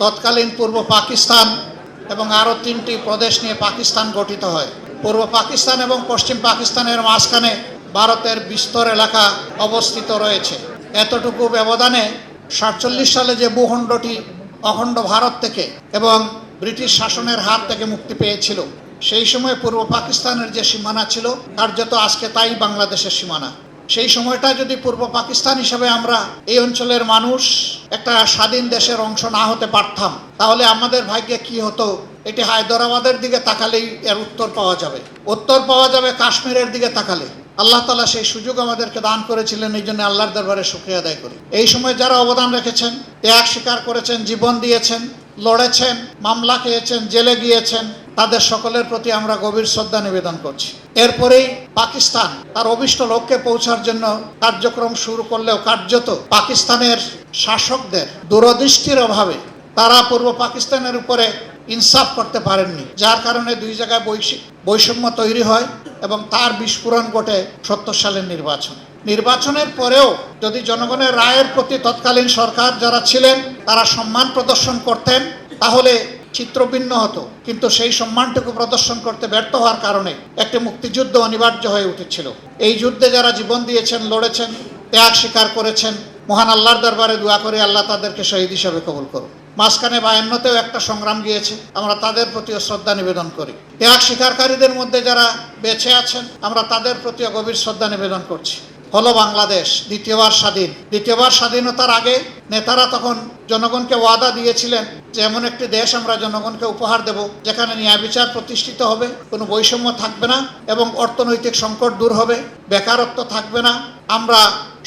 তৎকালীন পূর্ব পাকিস্তান এবং আরও 3টি প্রদেশ নিয়ে পাকিস্তান গঠিত হয়। পূর্ব পাকিস্তান এবং পশ্চিম পাকিস্তানের মাঝখানে ভারতের বিস্তর এলাকা অবস্থিত রয়েছে। এতটুকু ব্যবধানে 47 সালে যে ভূখণ্ডটি অখণ্ড ভারত থেকে এবং ব্রিটিশ শাসনের হাত থেকে মুক্তি পেয়েছিল, সেই সময় পূর্ব পাকিস্তানের যে সীমানা ছিল কার্যত আজকে তাই বাংলাদেশের সীমানা। সেই সময়টা যদি পূর্ব পাকিস্তান হিসেবে আমরা এই অঞ্চলের মানুষ একটা স্বাধীন দেশের অংশ না হতে পারতাম, তাহলে আমাদের ভাগ্যে কি হতো এটি হায়দরাবাদের দিকে তাকালেই এর উত্তর পাওয়া যাবে। উত্তর পাওয়া যাবে কাশ্মীরের দিকে তাকালে। আল্লাহ তাআলা সেই সুযোগ আমাদেরকে দান করেছিলেন, এই জন্য আল্লাহর দরবারে শুকরিয়া আদায় করি। এই সময় যারা অবদান রেখেছেন, ত্যাগ স্বীকার করেছেন, জীবন দিয়েছেন, লড়েছেন, মামলা খেয়েছেন, জেলে গিয়েছেন, তাদের সকলের প্রতি আমরা গভীর শ্রদ্ধা নিবেদন করছি। এরপরেই পাকিস্তান তার অভিষ্ট লক্ষ্যে পৌঁছার জন্য কার্যক্রম শুরু করলেও কার্যত পাকিস্তানের শাসকদের দূরদৃষ্টির অভাবে তারা পূর্ব পাকিস্তানের উপরে ইনসাফ করতে পারেননি, যার কারণে দুই জায়গায় বৈষম্য তৈরি হয় এবং তার বিস্ফোরণ ঘটে 70 সালের নির্বাচনের পরেও যদি জনগণের রায়ের প্রতি তৎকালীন সরকার যারা ছিলেন তারা সম্মান প্রদর্শন করতেন, তাহলে চিত্র ভিন্ন হতো। কিন্তু সেই সম্মানটুকু প্রদর্শন করতে ব্যর্থ হওয়ার কারণে একটি মুক্তিযুদ্ধ অনিবার্য হয়ে উঠেছিল। এই যুদ্ধে যারা জীবন দিয়েছেন, লড়েছেন, ত্যাগ স্বীকার করেছেন, মহান আল্লাহর দরবারে দোয়া করে আল্লাহ তাদেরকে শহীদ হিসাবে কবুল করুন। মাঝখানে 52তেও একটা সংগ্রাম গিয়েছে, আমরা তাদের প্রতিও শ্রদ্ধা নিবেদন করি। ত্যাগ স্বীকারকারীদের মধ্যে যারা বেঁচে আছেন আমরা তাদের প্রতিও গভীর শ্রদ্ধা নিবেদন করছি। হলো বাংলাদেশ দ্বিতীয়বার স্বাধীনতার আগে নেতারা তখন জনগণকে ওয়াদা দিয়েছিলেন যে এমন একটি দেশ আমরা জনগণকে উপহার দেব যেখানে ন্যায় বিচার প্রতিষ্ঠিত হবে, কোনো বৈষম্য থাকবে না এবং অর্থনৈতিক সংকট দূর হবে, বেকারত্ব থাকবে না, আমরা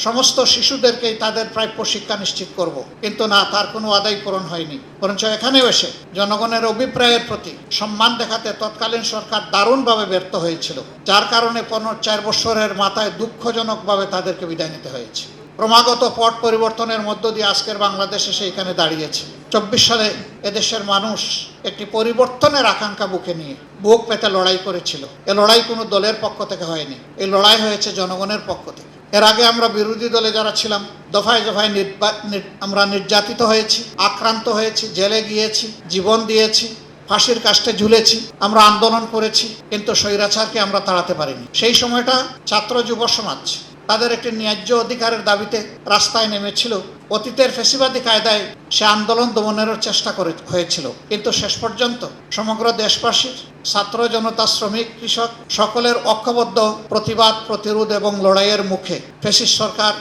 সমস্ত শিশুদেরকেই তাদের প্রাপ্য শিক্ষা নিশ্চিত করব। কিন্তু না, তার কোনো ওয়াদাই পূরণ হয়নি। বরঞ্চ এখানেও এসে জনগণের অভিপ্রায়ের প্রতি সম্মান দেখাতে তৎকালীন সরকার দারুণভাবে ব্যর্থ হয়েছিল, যার কারণে 4 বছরের মাথায় দুঃখজনকভাবে তাদেরকে বিদায় নিতে হয়েছে। ক্রমাগত পট পরিবর্তনের মধ্য দিয়ে আজকের বাংলাদেশ এসে এখানে দাঁড়িয়েছে। 24 সালে এদেশের মানুষ একটি পরিবর্তনের আকাঙ্ক্ষা বুকে নিয়ে বুক পেতে লড়াই করেছিল। এ লড়াই কোনো দলের পক্ষ থেকে হয়নি, এই লড়াই হয়েছে জনগণের পক্ষ থেকে। এর আগে আমরা বিরোধী দলে যারা ছিলাম দফায় দফায় আমরা নির্যাতিত হয়েছি, আক্রান্ত হয়েছি, জেলে গিয়েছি, জীবন দিয়েছি, ফাঁসির কাস্টে ঝুলেছি, আমরা আন্দোলন করেছি, কিন্তু স্বৈরাচারকে আমরা তাড়াতে পারিনি। সেই সময়টা ছাত্র যুব সমাজ তাদের একটি ন্যায্য অধিকারের দাবিতে রাস্তায় নেমেছিল। অতীতের ফ্যাসিবাদী কায়দায় সে আন্দোলন দমনেরও চেষ্টা হয়েছিল, কিন্তু শেষ পর্যন্ত সমগ্র দেশবাসীর ছাত্র জনতা, শ্রমিক, কৃষক সকলের ঐক্যবদ্ধ প্রতিবাদ, প্রতিরোধ এবং লড়াইয়ের মুখে ফ্যাসিস্ট সরকার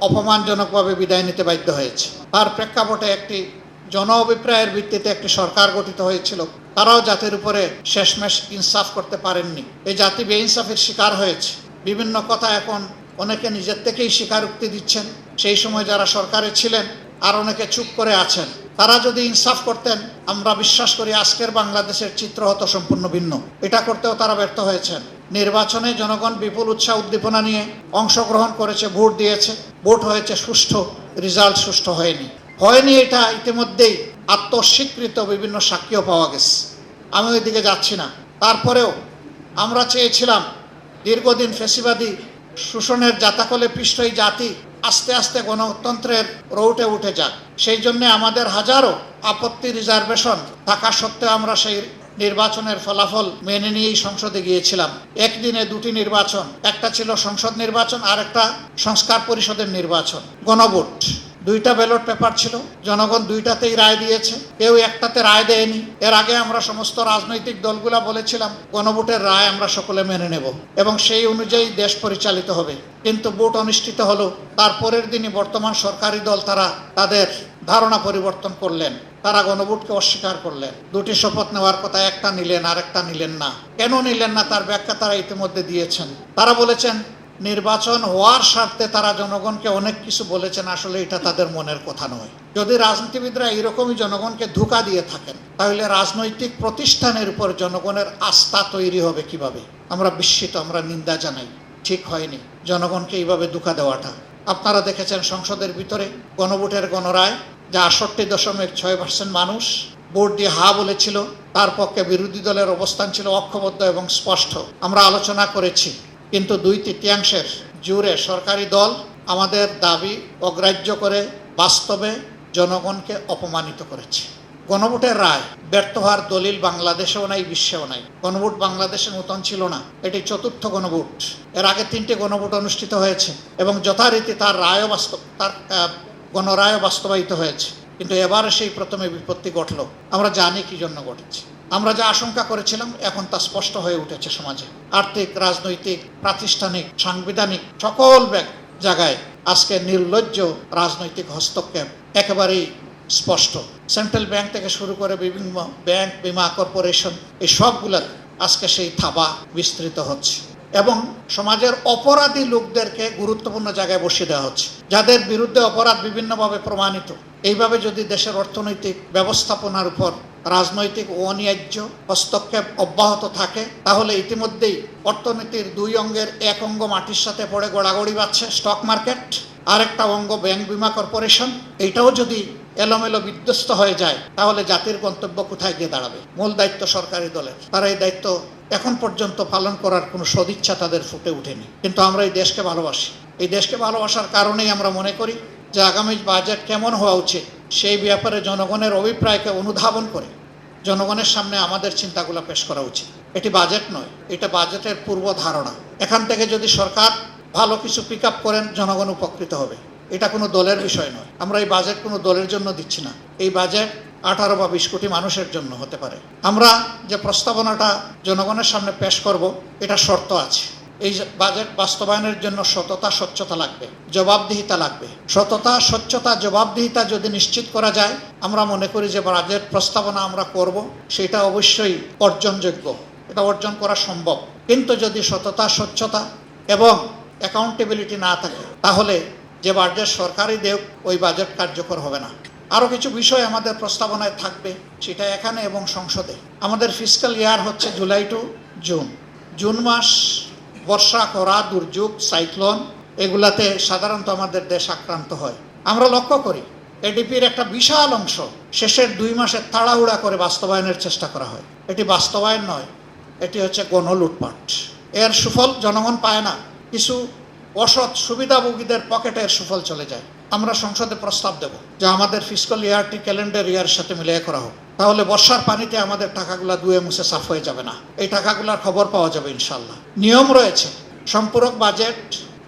অপমানজনকভাবে বিদায় নিতে বাধ্য হয়েছে। তার প্রেক্ষাপটে একটি জন অভিপ্রায়ের ভিত্তিতে একটি সরকার গঠিত হয়েছিল। তারাও জাতির উপরে শেষমেশ ইনসাফ করতে পারেননি। এই জাতি বেইনসাফের শিকার হয়েছে। বিভিন্ন কথা এখন অনেকে নিজের থেকেই স্বীকারোক্তি দিচ্ছেন। সেই সময় যারা সরকারে ছিলেন আর অনেকে চুপ করে আছেন, তারা যদি ইনসাফ করতেন আমরা বিশ্বাস করি আজকের বাংলাদেশের চিত্র হতো সম্পূর্ণ ভিন্ন। এটা করতেও তারা ব্যর্থ হয়েছেন। নির্বাচনে জনগণ বিপুল উৎসাহ উদ্দীপনা নিয়ে অংশগ্রহণ করেছে, ভোট দিয়েছে, ভোট হয়েছে সুষ্ঠু, রেজাল্ট সুষ্ঠু হয়নি। এটা ইতিমধ্যেই আত্মস্বীকৃত বিভিন্ন সাক্ষীও পাওয়া গেছে। আমি ওই দিকে যাচ্ছি না। তারপরেও আমরা চেয়েছিলাম দীর্ঘদিন ফ্যাসিবাদী শোষণের জাতাকলে পিষ্ট এই জাতি আস্তে আস্তে গণতন্ত্রের রৌটে উঠে যাক। সেই জন্য আমাদের হাজারো আপত্তি, রিজার্ভেশন থাকা সত্ত্বেও আমরা সেই নির্বাচনের ফলাফল মেনে নিয়েই সংসদে গিয়েছিলাম। একদিনে 2টি নির্বাচন, একটা ছিল সংসদ নির্বাচন আর একটা সংস্কার পরিষদের নির্বাচন। গণভোট, 2টা ব্যালট পেপার ছিল, জনগণ 2টাতেই রায় দিয়েছে, কেউ একটাতে রায় দেয়নি। এর আগে আমরা সমস্ত রাজনৈতিক দলগুলা বলেছিলাম গণভোটের রায় আমরা সকলে মেনে নেব এবং সেই অনুযায়ী দেশ পরিচালিত হবে। কিন্তু ভোট অনুষ্ঠিত হলো, তারপরের দিনই বর্তমান সরকারি দল তারা তাদের ধারণা পরিবর্তন করলেন, তারা গণভোটকে অস্বীকার করলেন। 2টি শপথ নেওয়ার কথা, একটা নিলেন আর একটা নিলেন না। কেন নিলেন না তার ব্যাখ্যা তারা ইতিমধ্যে দিয়েছেন। তারা বলেছেন নির্বাচন হওয়ার স্বার্থে তারা জনগণকে অনেক কিছু বলেছেন, আসলে এটা তাদের মনের কথা নয়। যদি রাজনীতিবিদরা এইরকমই জনগণকে ধোঁকা দিয়ে থাকেন তাহলে রাজনৈতিক প্রতিষ্ঠানের উপর জনগণের আস্থা তৈরি হবে কিভাবে? আমরা বিস্মিত, আমরা নিন্দা জানাই। ঠিক হয়নি জনগণকে এইভাবে ধোঁকা দেওয়াটা। আপনারা দেখেছেন সংসদের ভিতরে গণভোটের গণরায়, যা 68.6% মানুষ ভোট দিয়ে হা বলেছিল, তার পক্ষে বিরোধী দলের অবস্থান ছিল ঐক্যবদ্ধ এবং স্পষ্ট। আমরা আলোচনা করেছি, কিন্তু 2/3 জুড়ে সরকারি দল আমাদের দাবি অগ্রাহ্য করে বাস্তবে জনগণকে অপমানিত করেছে। গণভোটের রায় ব্যর্থ হওয়ার দলিল বাংলাদেশেও নাই, বিশ্বেও নাই। গণভোট বাংলাদেশে নতুন ছিল না, এটি চতুর্থ গণভোট। এর আগে 3টে গণভোট অনুষ্ঠিত হয়েছে এবং যথারীতি তার গণরায়ও বাস্তবায়িত হয়েছে। কিন্তু এবারে সেই প্রথমে বিপত্তি ঘটল। আমরা জানি কি জন্য ঘটেছে। আমরা যা আশঙ্কা করেছিলাম এখন তা স্পষ্ট হয়ে উঠেছে সমাজে। আর্থিক, রাজনৈতিক, প্রাতিষ্ঠানিক, সাংবিধানিক সকল জায়গায় আজকে নির্লজ্জ রাজনৈতিক হস্তক্ষেপ একেবারেই স্পষ্ট। সেন্ট্রাল ব্যাংক থেকে শুরু করে বিভিন্ন ব্যাংক, বীমা কর্পোরেশন, এই সবগুলোর আজকে সেই থাবা বিস্তৃত হচ্ছে এবং সমাজের অপরাধী লোকদেরকে গুরুত্বপূর্ণ জায়গায় বসিয়ে দেওয়া হচ্ছে, যাদের বিরুদ্ধে অপরাধ বিভিন্নভাবে প্রমাণিত। এইভাবে যদি দেশের অর্থনৈতিক ব্যবস্থাপনার উপর রাজনৈতিক অন্যায্য হস্তক্ষেপ অব্যাহত থাকে তাহলে ইতিমধ্যেই অর্থনীতির 2 অঙ্গের 1 অঙ্গ মাটির সাথে পড়ে গড়াগড়ি বাচ্ছে স্টক মার্কেট, আরেকটা অঙ্গ ব্যাংক, বীমা কর্পোরেশন। এইটাও যদি এলোমেলো বিধ্বস্ত হয়ে যায় তাহলে জাতির গন্তব্য কোথায় গিয়ে দাঁড়াবে? মূল দায়িত্ব সরকারি দলের। তারা এই দায়িত্ব এখন পর্যন্ত পালন করার কোনো সদিচ্ছা তাদের ফুটে ওঠেনি। কিন্তু আমরা এই দেশকে ভালোবাসি। এই দেশকে ভালোবাসার কারণেই আমরা মনে করি যে আগামী বাজেট কেমন হওয়া উচিত সেই ব্যাপারে জনগণের অভিপ্রায়কে অনুধাবন করে জনগণের সামনে আমাদের চিন্তাগুলো পেশ করা উচিত। এটি বাজেট নয়, এটা বাজেটের পূর্ব ধারণা। এখান থেকে যদি সরকার ভালো কিছু পিক আপ করেন জনগণ উপকৃত হবে। এটা কোনো দলের বিষয় নয়। আমরা এই বাজেট কোনো দলের জন্য দিচ্ছি না। এই বাজেট 18 বা 20 কোটি মানুষের জন্য হতে পারে। আমরা যে প্রস্তাবনাটা জনগণের সামনে পেশ করব এটা শর্ত আছে। এই বাজেট বাস্তবায়নের জন্য সততা, স্বচ্ছতা লাগবে, জবাবদিহিতা লাগবে। সততা, স্বচ্ছতা, জবাবদিহিতা যদি নিশ্চিত করা যায় আমরা মনে করি যে বাজেট প্রস্তাবনা আমরা করব সেটা অবশ্যই অর্জনযোগ্য, এটা অর্জন করা সম্ভব। কিন্তু যদি সততা, স্বচ্ছতা এবং অ্যাকাউন্টেবিলিটি না থাকে তাহলে যে বাজেট সরকারই দেখ ওই বাজেট কার্যকর হবে না। আরও কিছু বিষয় আমাদের প্রস্তাবনায় থাকবে, সেটা এখানে এবং সংসদে। আমাদের ফিসক্যাল ইয়ার হচ্ছে জুলাই টু জুন। জুন মাস বর্ষা, খরা, দুর্যোগ, সাইক্লোন এগুলাতে সাধারণত আমাদের দেশ আক্রান্ত হয়। আমরা লক্ষ্য করি এডিপির একটা বিশাল অংশ শেষের 2 মাসে তাড়াহুড়া করে বাস্তবায়নের চেষ্টা করা হয়। এটি বাস্তবায়ন নয়, এটি হচ্ছে গণলুটপাট। এর সুফল জনগণ পায় না, কিছু অসৎ সুবিধাভোগীদের পকেটে এর সুফল চলে যায়। আমরা সংসদে প্রস্তাব দেব যে আমাদের ফিসক্যাল ইয়ারটি ক্যালেন্ডার ইয়ারের সাথে মিলিয়ে করা হোক। তাহলে বর্ষার পানিতে আমাদের টাকাগুলো ধুয়ে মুছে সাফ হয়ে যাবে না, এই টাকাগুলোর খবর পাওয়া যাবে ইনশাল্লাহ। নিয়ম রয়েছে, সম্পূরক বাজেট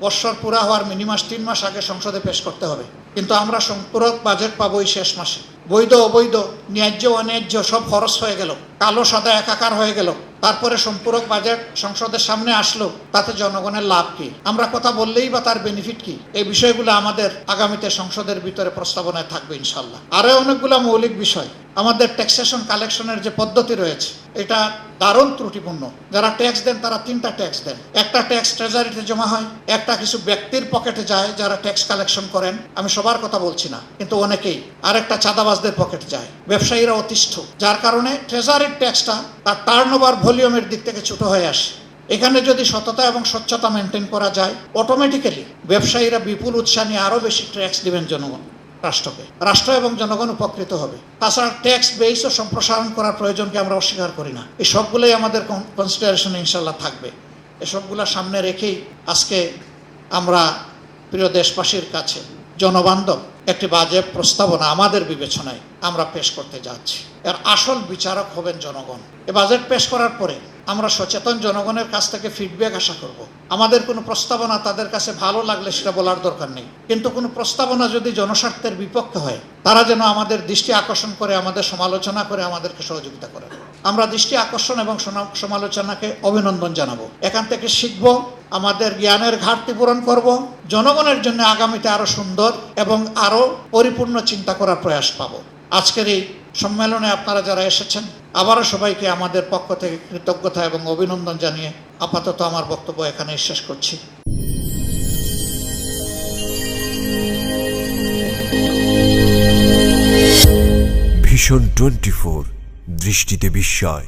বর্ষর পুরা হওয়ার মিনিমাম 3 মাস আগে সংসদে পেশ করতে হবে। কিন্তু আমরা সম্পূরক বাজেট পাবো এই শেষ মাসে। বৈধ অবৈধ, ন্যায্য অন্যায্য সব খরচ হয়ে গেল, কালো সাদা একাকার হয়ে গেল। তারপরে সম্পূরক বাজেট সংসদের সামনে আসলো, তাতে জনগণের লাভ কি? আমরা কথা বললেই বা তার বেনিফিট কি? এই বিষয়গুলো আমাদের আগামীতে সংসদের ভিতরে প্রস্তাবনায় থাকবে ইনশাল্লাহ। আরও অনেকগুলো মৌলিক বিষয়। আমাদের ট্যাক্সেশন কালেকশনের যে পদ্ধতি রয়েছে এটা দারুণ ত্রুটিপূর্ণ। যারা ট্যাক্স দেন তারা 3টা ট্যাক্স দেন। একটা ট্যাক্স ট্রেজারিতে জমা হয়, একটা কিছু ব্যক্তির পকেটে যায় যারা ট্যাক্স কালেকশন করেন, আমি সবার কথা বলছি না কিন্তু অনেকেই, আরেকটা চাঁদাবাজদের পকেটে যায়, ব্যবসায়ীরা অতিষ্ঠ, যার কারণে ট্রেজারির ট্যাক্সটা তার টার্নওভার ভলিউমের দিক থেকে ছোট হয়ে আসে। এখানে যদি সততা এবং স্বচ্ছতা মেনটেন করা যায় অটোমেটিক্যালি ব্যবসায়ীরা বিপুল উৎসাহ নিয়ে আরও বেশি ট্যাক্স দিবেন জনগণ, রাষ্ট্রকে। রাষ্ট্র এবং জনগণ উপকৃত হবে। তাছাড়া ট্যাক্স বেসও সম্প্রসারণ করার প্রয়োজনকে আমরা অস্বীকার করি না। এই সবগুলোই আমাদের কনসিডারেশনে ইনশাল্লাহ থাকবে। এসবগুলো সামনে রেখেই আজকে আমরা প্রিয় দেশবাসীর কাছে জনবান্ধব একটি বাজেট প্রস্তাবনা আমাদের বিবেচনায় আমরা পেশ করতে যাচ্ছি। এর আসল বিচারক হবেন জনগণ। এই বাজেট পেশ করার পরে আমরা সচেতন জনগণের কাছ থেকে ফিডব্যাক আশা করব। আমাদের কোনো প্রস্তাবনা তাদের কাছে ভালো লাগলে সেটা বলার দরকার নেই, কিন্তু কোনো প্রস্তাবনা যদি জনস্বার্থের বিপক্ষে হয় তারা যেন আমাদের দৃষ্টি আকর্ষণ করে, আমাদের সমালোচনা করে, আমাদেরকে সহযোগিতা করে। আমরা দৃষ্টি আকর্ষণ এবং সমালোচনাকে অভিনন্দন জানাবো। এখান থেকে শিখব, আমাদের জ্ঞানের ঘাটতি পূরণ করব, জনগণের জন্য আগামীতে আরও সুন্দর এবং আরও পরিপূর্ণ চিন্তা করার প্রয়াস পাব। আজকের এই সম্মেলনে আপনারা যারা এসেছেন আবারও সবাইকে আমাদের পক্ষ থেকে কৃতজ্ঞতা এবং অভিনন্দন জানিয়ে আপাতত আমার বক্তব্য এখানে শেষ করছি। ভিশন 24, দৃষ্টিতে বিস্ময়।